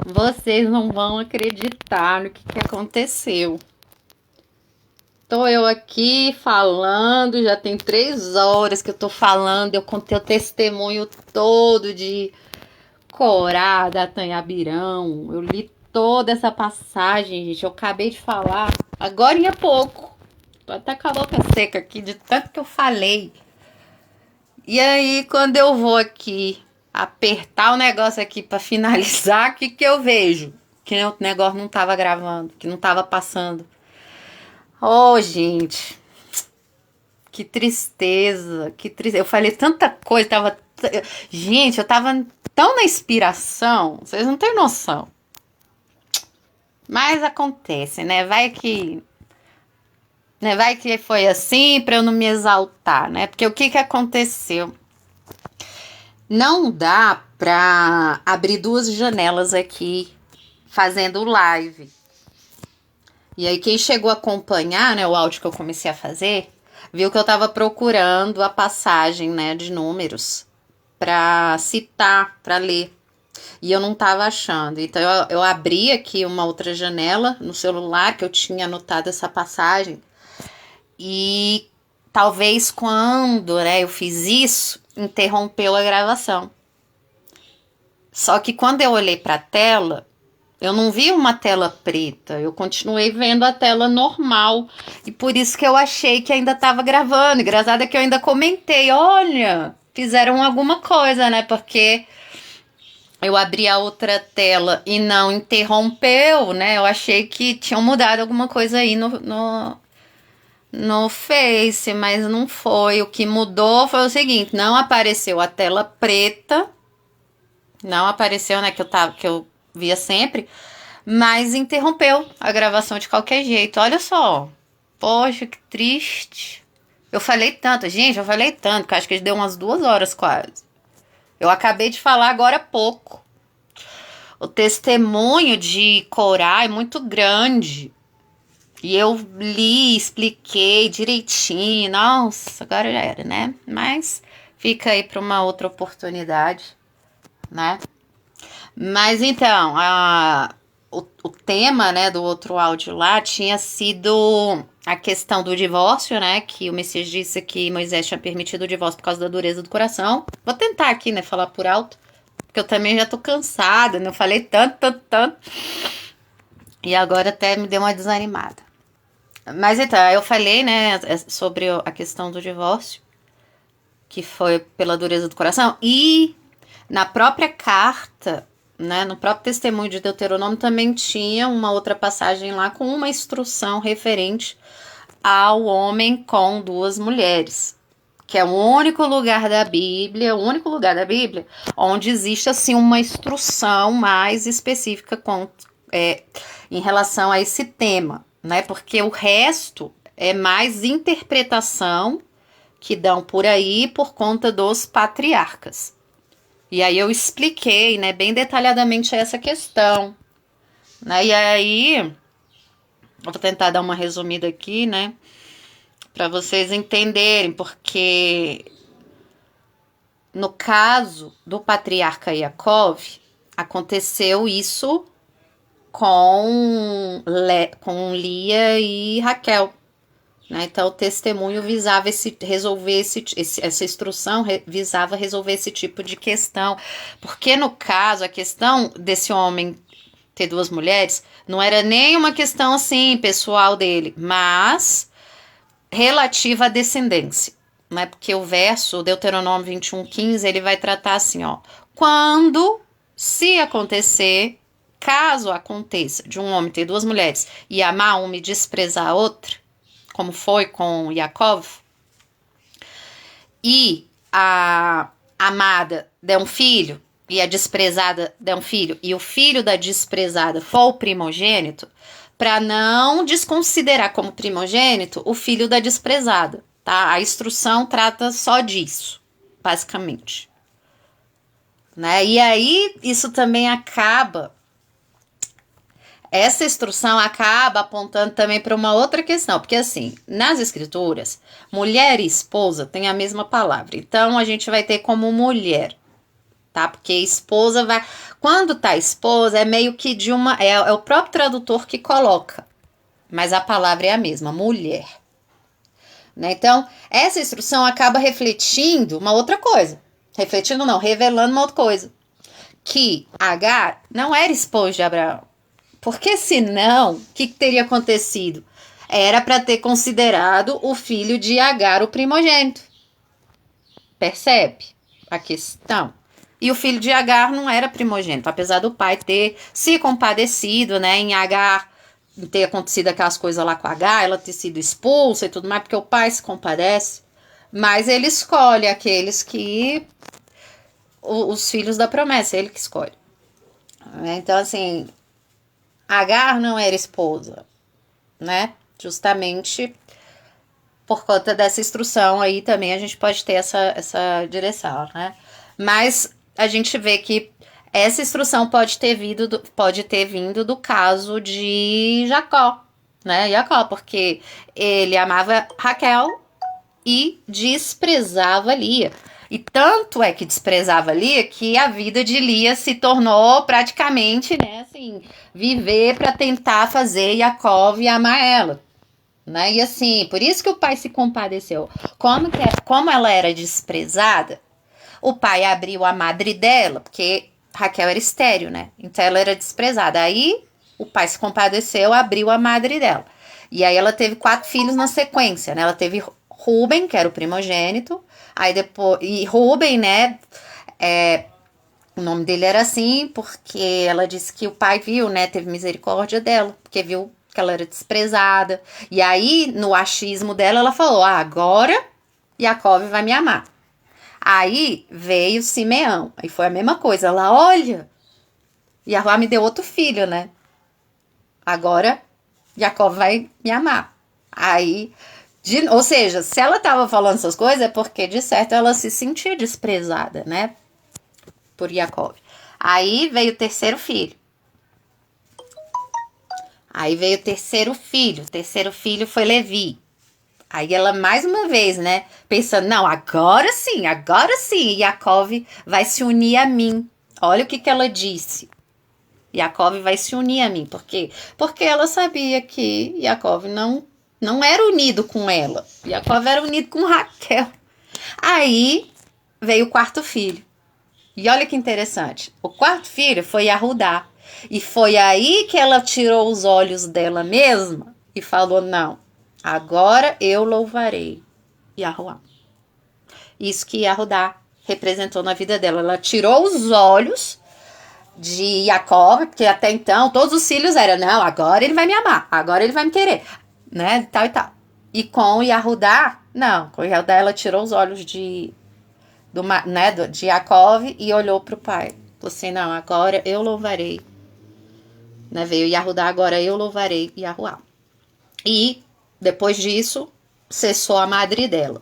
Vocês não vão acreditar no que aconteceu. Tô eu aqui falando, já tem 3 horas que eu tô falando, eu contei o testemunho todo de Corá, da Tanhabirão. Eu li toda essa passagem, gente. Eu acabei de falar agora e há pouco. Tô até com a boca seca aqui de tanto que eu falei. E aí, quando eu vou aqui apertar o negócio aqui pra finalizar, o que que eu vejo? Que o negócio não tava gravando, que não tava passando. Oh, gente, que tristeza, que tristeza. Eu falei tanta coisa, Gente, eu tava tão na inspiração, vocês não têm noção. Mas acontece, né? Vai que foi assim pra eu não me exaltar, né? Porque o que que aconteceu? Não dá pra abrir 2 janelas aqui fazendo live. E aí quem chegou a acompanhar, né, o áudio que eu comecei a fazer, viu que eu tava procurando a passagem, né, de números pra citar, pra ler. E eu não tava achando. Então eu abri aqui uma outra janela no celular que eu tinha anotado essa passagem. E talvez quando, né, eu fiz isso, interrompeu a gravação. Só que quando eu olhei para a tela, eu não vi uma tela preta, eu continuei vendo a tela normal. E por isso que eu achei que ainda estava gravando. Engraçado é que eu ainda comentei: olha, fizeram alguma coisa, né? Porque eu abri a outra tela e não interrompeu, né? Eu achei que tinham mudado alguma coisa aí no Face, mas não foi. O que mudou foi o seguinte: não apareceu a tela preta. Não apareceu, né, que eu via sempre, mas interrompeu a gravação de qualquer jeito. Olha só. Poxa, que triste. Eu falei tanto, gente, eu falei tanto, que eu acho que deu umas 2 horas quase. Eu acabei de falar agora há pouco. O testemunho de Corá é muito grande. E eu li, expliquei direitinho. Nossa, agora já era, né? Mas fica aí para uma outra oportunidade, né? Mas então, o tema, né, do outro áudio lá tinha sido a questão do divórcio, né, que o Messias disse que Moisés tinha permitido o divórcio por causa da dureza do coração. Vou tentar aqui, né, falar por alto, porque eu também já tô cansada, não falei tanto, tanto, tanto, e agora até me deu uma desanimada. Mas então, eu falei, né, sobre a questão do divórcio, que foi pela dureza do coração, e na própria carta, né, no próprio testemunho de Deuteronômio também tinha uma outra passagem lá com uma instrução referente ao homem com 2 mulheres, que é o único lugar da Bíblia onde existe assim uma instrução mais específica em relação a esse tema, né? Porque o resto é mais interpretação que dão por aí por conta dos patriarcas. E aí eu expliquei, né, bem detalhadamente essa questão, né? E aí eu vou tentar dar uma resumida aqui, né, para vocês entenderem, porque no caso do patriarca Yaakov, aconteceu isso com Lia e Raquel. Né? Então, o testemunho visava essa instrução visava resolver esse tipo de questão. Porque, no caso, a questão desse homem ter 2 mulheres não era nem uma questão assim pessoal dele, mas relativa à descendência. Né? Porque o verso, Deuteronômio 21:15, ele vai tratar assim: ó, quando, se acontecer, caso aconteça de um homem ter 2 mulheres e amar uma e desprezar a outra, como foi com Yaakov, e a amada der um filho e a desprezada der um filho, e o filho da desprezada for o primogênito, para não desconsiderar como primogênito o filho da desprezada, tá? A instrução trata só disso, basicamente. Né? E aí isso também acaba essa instrução acaba apontando também para uma outra questão, porque assim, nas escrituras, mulher e esposa têm a mesma palavra. Então a gente vai ter como mulher tá? Porque esposa vai... Quando tá esposa, é meio que de uma... É o próprio tradutor que coloca, mas a palavra é a mesma, mulher. Né? Então, essa instrução acaba refletindo uma outra coisa. Refletindo não, revelando uma outra coisa. Que Agar não era esposa de Abraão. Porque senão, o que teria acontecido? Era para ter considerado o filho de Agar o primogênito. Percebe a questão? E o filho de Agar não era primogênito, apesar do pai ter se compadecido, né, em Agar, ter acontecido aquelas coisas lá com Agar, ela ter sido expulsa e tudo mais, porque o pai se compadece. Mas ele escolhe aqueles que... Os filhos da promessa, ele que escolhe. Então, assim, Agar não era esposa, né? Justamente por conta dessa instrução aí também a gente pode ter essa direção, né? Mas a gente vê que essa instrução pode ter vindo do caso de Jacó, né? Jacó, porque ele amava Raquel e desprezava Lia. E tanto é que desprezava Lia que a vida de Lia se tornou praticamente, né, assim, viver para tentar fazer Jacó amar ela. Né? E assim, por isso que o pai se compadeceu. Como ela era desprezada, o pai abriu a madre dela, porque Raquel era estéril, né? Então ela era desprezada. Aí o pai se compadeceu, abriu a madre dela. E aí ela teve 4 filhos na sequência, né? Ela teve Rúben, que era o primogênito. Aí depois... E Rúben, né? O nome dele era assim porque ela disse que o pai viu, né? Teve misericórdia dela, porque viu que ela era desprezada. E aí, no achismo dela, ela falou, agora Jacó vai me amar. Aí veio Simeão. Aí foi a mesma coisa. Ela, olha, Yahweh me deu outro filho, né? Agora Jacó vai me amar. Aí, ou seja, se ela tava falando essas coisas, é porque, de certo, ela se sentia desprezada, né? Por Jacó. Aí veio o terceiro filho. Aí veio o terceiro filho. O terceiro filho foi Levi. Aí ela, mais uma vez, né? Pensando, não, agora sim, Jacó vai se unir a mim. Olha o que ela disse. Jacó vai se unir a mim. Por quê? Porque ela sabia que Jacó não era unido com ela. Jacó era unido com Raquel. Aí veio o quarto filho. E olha que interessante. O quarto filho foi Yahudá. E foi aí que ela tirou os olhos dela mesma e falou, não, agora eu louvarei Yahuwah. Isso que Yahudá representou na vida dela. Ela tirou os olhos de Jacó, porque até então todos os filhos eram, não, agora ele vai me amar, agora ele vai me querer, né, tal e tal. E com Yahudá, não, com Yahudá ela tirou os olhos de Jacó e olhou para o pai. Falou assim, não, agora eu louvarei. Né, veio Yahudá, agora eu louvarei Yahuwah. E depois disso, cessou a madre dela.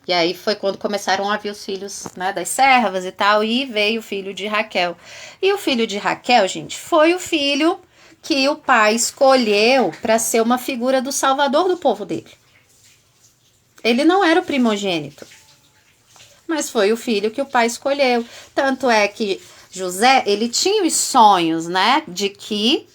E aí foi quando começaram a vir os filhos, né, das servas e tal, e veio o filho de Raquel. E o filho de Raquel, gente, foi o filho que o pai escolheu para ser uma figura do salvador do povo dele. Ele não era o primogênito, mas foi o filho que o pai escolheu. Tanto é que José, ele tinha os sonhos, né, de que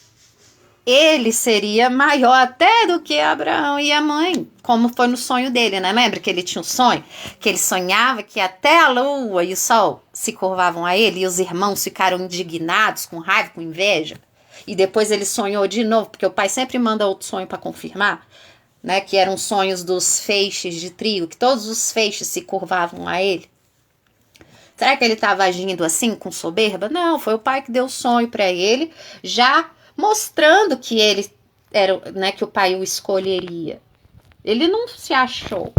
ele seria maior até do que Abraão e a mãe, como foi no sonho dele, né? Lembra que ele tinha um sonho? Que ele sonhava que até a lua e o sol se curvavam a ele e os irmãos ficaram indignados, com raiva, com inveja. E depois ele sonhou de novo, porque o pai sempre manda outro sonho para confirmar, né? Que eram sonhos dos feixes de trigo, que todos os feixes se curvavam a ele. Será que ele estava agindo assim, com soberba? Não, foi o pai que deu o sonho para ele, já mostrando que ele era, né, que o pai o escolheria. Ele não se achou.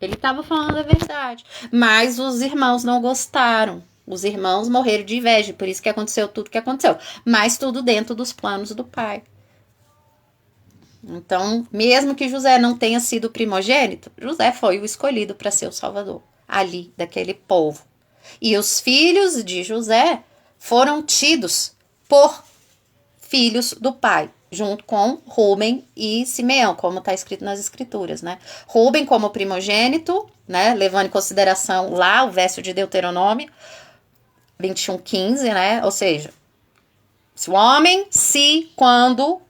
Ele estava falando a verdade. Mas os irmãos não gostaram. Os irmãos morreram de inveja, por isso que aconteceu tudo que aconteceu. Mas tudo dentro dos planos do pai. Então, mesmo que José não tenha sido o primogênito, José foi o escolhido para ser o salvador ali, daquele povo. E os filhos de José foram tidos por filhos do pai, junto com Rúben e Simeão, como está escrito nas escrituras, né? Rúben como primogênito, né? Levando em consideração lá o verso de Deuteronômio. 21:15, né? Ou seja, se o homem, quando,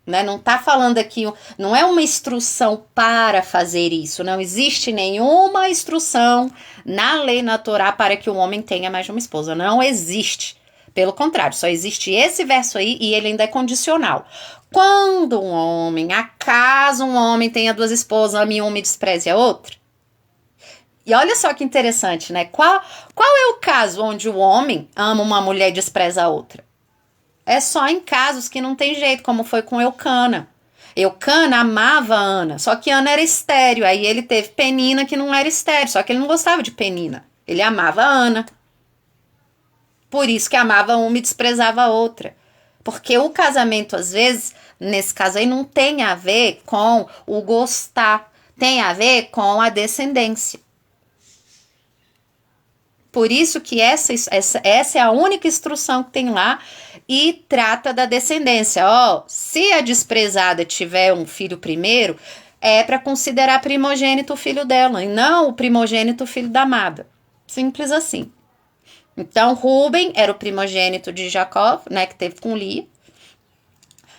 né? Não tá falando aqui, não é uma instrução para fazer isso. Não existe nenhuma instrução na lei, na Torá, para que o homem tenha mais de uma esposa. Não existe. Pelo contrário, só existe esse verso aí e ele ainda é condicional. Quando acaso um homem tenha duas esposas, ame uma e despreze a outra. E olha só que interessante, né? Qual é o caso onde o homem ama uma mulher e despreza a outra? É só em casos que não tem jeito, como foi com Eucana. Eucana amava a Ana, só que Ana era estéril. Aí ele teve Penina que não era estéril, só que ele não gostava de Penina. Ele amava a Ana. Por isso que amava uma e desprezava a outra. Porque o casamento, às vezes, nesse caso aí, não tem a ver com o gostar. Tem a ver com a descendência. Por isso que essa é a única instrução que tem lá e trata da descendência. Se a desprezada tiver um filho primeiro, é para considerar primogênito o filho dela e não o primogênito o filho da amada. Simples assim. Então, Rúben era o primogênito de Jacó, né, que teve com Lia,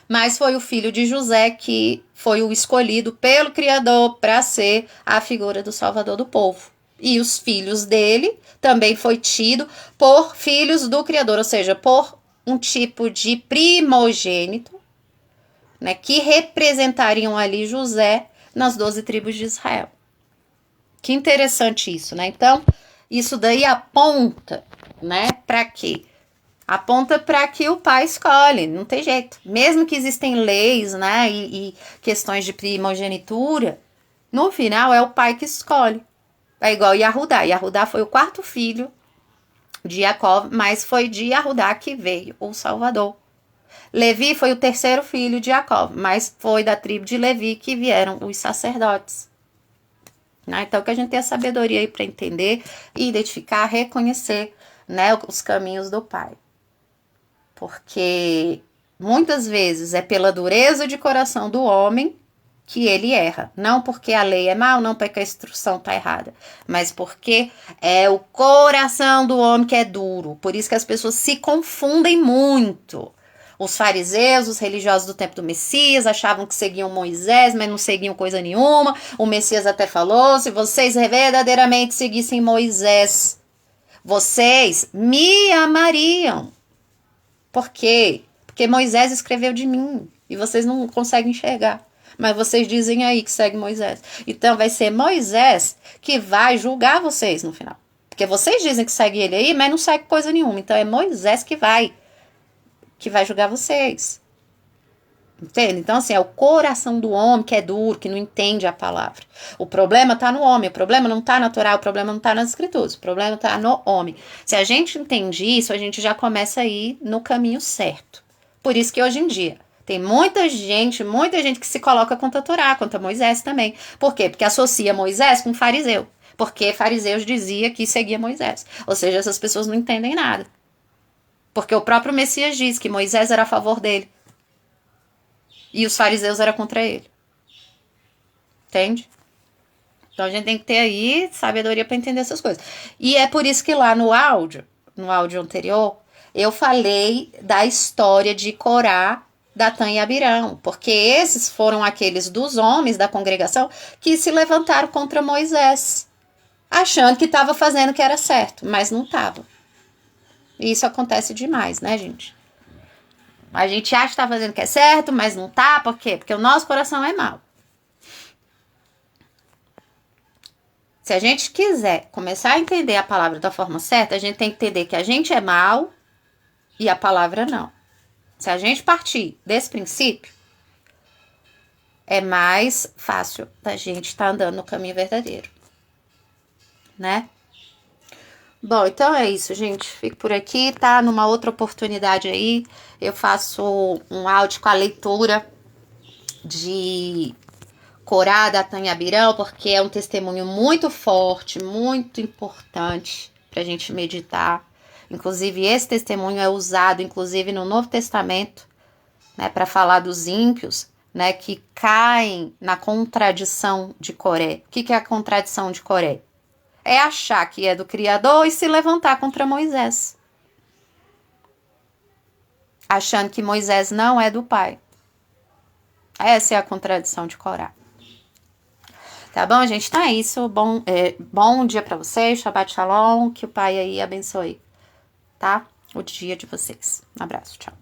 mas foi o filho de José que foi o escolhido pelo Criador para ser a figura do Salvador do povo. E os filhos dele também foi tido por filhos do Criador, ou seja, por um tipo de primogênito, né, que representariam ali José nas 12 tribos de Israel. Que interessante isso, né? Então, isso daí aponta, né, para quê? Aponta para que o pai escolhe, não tem jeito. Mesmo que existem leis, né, e questões de primogenitura, no final é o pai que escolhe. É igual Yahudá. Yahudá foi o quarto filho de Jacó, mas foi de Yahudá que veio o Salvador. Levi foi o terceiro filho de Jacó, mas foi da tribo de Levi que vieram os sacerdotes. Né? Então, que a gente tenha sabedoria aí para entender, identificar, reconhecer, né, os caminhos do pai. Porque muitas vezes é pela dureza de coração do homem que ele erra. Não porque a lei é mal, não porque a instrução está errada, mas porque é o coração do homem que é duro. Por isso que as pessoas se confundem muito. Os fariseus, os religiosos do tempo do Messias, achavam que seguiam Moisés, mas não seguiam coisa nenhuma. O Messias até falou, se vocês verdadeiramente seguissem Moisés, vocês me amariam. Por quê? Porque Moisés escreveu de mim e vocês não conseguem enxergar. Mas vocês dizem aí que segue Moisés. Então vai ser Moisés que vai julgar vocês no final. Porque vocês dizem que segue ele aí, mas não segue coisa nenhuma. Então é Moisés que vai julgar vocês. Entende? Então assim, é o coração do homem que é duro, que não entende a palavra. O problema está no homem, o problema não está na Torá, o problema não está nas escrituras, o problema está no homem. Se a gente entende isso, a gente já começa a ir no caminho certo. Por isso que hoje em dia tem muita gente que se coloca contra a Torá, contra Moisés também. Por quê? Porque associa Moisés com fariseu. Porque fariseus dizia que seguia Moisés. Ou seja, essas pessoas não entendem nada. Porque o próprio Messias diz que Moisés era a favor dele. E os fariseus eram contra ele. Entende? Então a gente tem que ter aí sabedoria para entender essas coisas. E é por isso que lá no áudio anterior, eu falei da história de Corá, Datã e Abirão, porque esses foram aqueles dos homens da congregação que se levantaram contra Moisés, achando que estava fazendo o que era certo, mas não estava. E isso acontece demais, né, gente? A gente acha que está fazendo o que é certo, mas não tá, por quê? Porque o nosso coração é mau. Se a gente quiser começar a entender a palavra da forma certa, a gente tem que entender que a gente é mau e a palavra não. Se a gente partir desse princípio, é mais fácil da gente estar andando no caminho verdadeiro, né? Bom, então é isso, gente. Fico por aqui, tá? Numa outra oportunidade aí, eu faço um áudio com a leitura de Corá, Datã e Abirão, porque é um testemunho muito forte, muito importante pra gente meditar. Inclusive, esse testemunho é usado, inclusive, no Novo Testamento, né, para falar dos ímpios, né, que caem na contradição de Coré. O que é a contradição de Coré? é achar que é do Criador e se levantar contra Moisés, achando que Moisés não é do Pai. Essa é a contradição de Corá. Tá bom, gente? Então é isso. Bom dia pra vocês. Shabbat Shalom. Que o Pai aí abençoe, tá? O dia de vocês. Um abraço. Tchau.